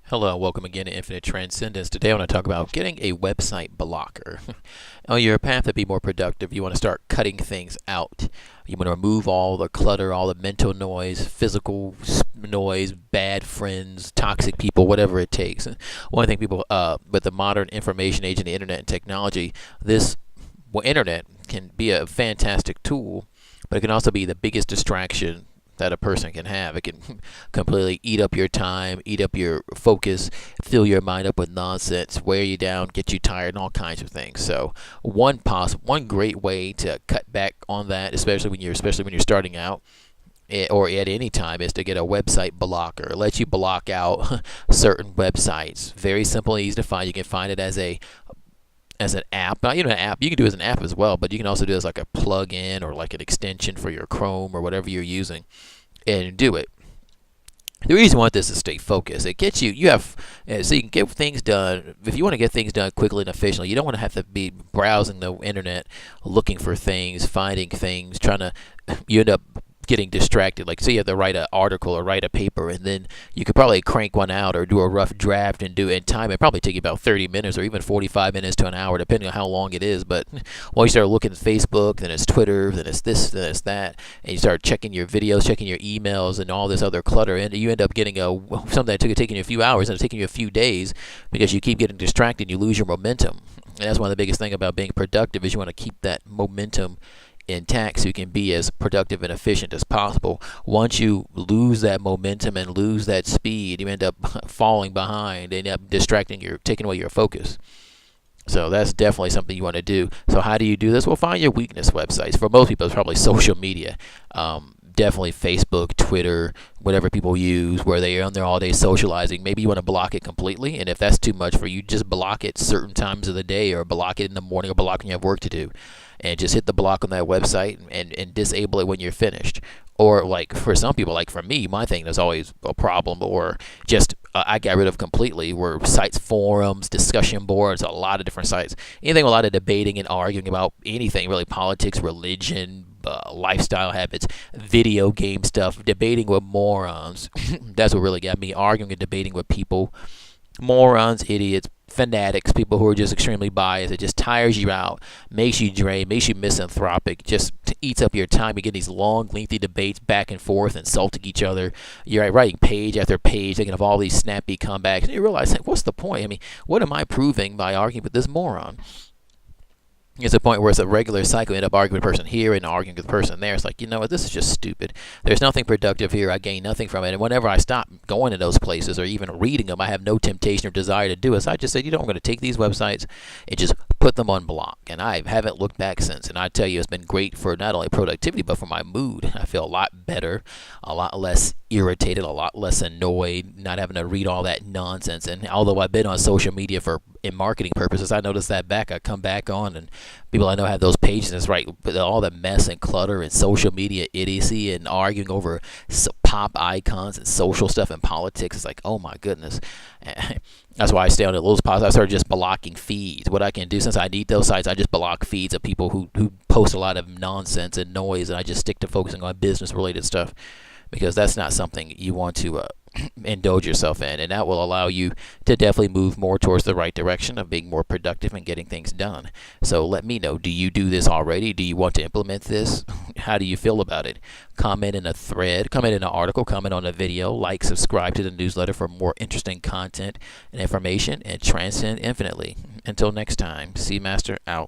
Hello, and welcome again to Infinite Transcendence. Today I want to talk about getting a website blocker. On your path to be more productive, you want to start cutting things out. You want to remove all the clutter, all the mental noise, physical noise, bad friends, toxic people, whatever it takes. One thing people, with the modern information age and the internet and technology, internet can be a fantastic tool, but it can also be the biggest distraction that a person can have. It can completely eat up your time, eat up your focus, fill your mind up with nonsense, wear you down, get you tired, and all kinds of things. So one great way to cut back on that, especially when you're starting out, or at any time, is to get a website blocker. It lets you block out certain websites. Very simple and easy to find. You can find it as an app. Now, an app, you can do it as an app as well, but you can also do it as like a plug-in or like an extension for your Chrome or whatever you're using, and do it. The reason I want this is to stay focused. It gets you have so you can get things done. If you want to get things done quickly and efficiently, you don't want to have to be browsing the internet, looking for things, finding things, you end up getting distracted. Like, say you have to write an article or write a paper, and then you could probably crank one out or do a rough draft and do it in time. It probably take you about 30 minutes or even 45 minutes to an hour, depending on how long it is. But once you start looking at Facebook, then it's Twitter, then it's this, then it's that, and you start checking your videos, checking your emails, and all this other clutter, and you end up getting something that taking you a few hours and taking you a few days because you keep getting distracted and you lose your momentum. And that's one of the biggest things about being productive, is you want to keep that momentum intact so you can be as productive and efficient as possible. Once you lose that momentum and lose that speed, you end up falling behind and end up taking away your focus. So that's definitely something you want to do. So how do you do this? Well, find your weakness websites. For most people, it's probably social media. Definitely Facebook, Twitter, whatever people use, where they are on there all day socializing. Maybe you want to block it completely, and if that's too much for you, just block it certain times of the day, or block it in the morning, or block when you have work to do, and just hit the block on that website and disable it when you're finished. Or like for some people, like for me, my thing is always a problem, or just I got rid of completely, were sites, forums, discussion boards, a lot of different sites. Anything with a lot of debating and arguing about anything, really, politics, religion, lifestyle habits, video game stuff, debating with morons. That's what really got me, arguing and debating with people, morons, idiots, fanatics, people who are just extremely biased. It just tires you out, makes you drain, makes you misanthropic, just eats up your time. You get these long, lengthy debates back and forth, insulting each other. You're writing page after page, thinking of all these snappy comebacks, and you realize, like, what's the point? I mean, what am I proving by arguing with this moron? It's a point where it's a regular cycle. You end up arguing with the person here and arguing with the person there. It's like, you know what, this is just stupid. There's nothing productive here. I gain nothing from it. And whenever I stop going to those places or even reading them, I have no temptation or desire to do it. So I just said, I'm going to take these websites and just put them on block. And I haven't looked back since. And I tell you, it's been great for not only productivity, but for my mood. I feel a lot better, a lot less irritated, a lot less annoyed, not having to read all that nonsense. And although I've been on social media in marketing purposes, I noticed that I come back on, and people I know have those pages, and it's right, all the mess and clutter and social media idiocy and arguing over pop icons and social stuff and politics. It's like, oh my goodness. That's why I stay on the little spots. I started just blocking feeds. What I can do, since I need those sites, I just block feeds of people who post a lot of nonsense and noise, and I just stick to focusing on business related stuff, because that's not something you want to indulge yourself in, and that will allow you to definitely move more towards the right direction of being more productive and getting things done. So let me know, do you do this already? Do you want to implement this? How do you feel about it? Comment in a thread, comment in an article, comment on a video, like, subscribe to the newsletter for more interesting content and information, and transcend infinitely. Until next time, Seamaster out.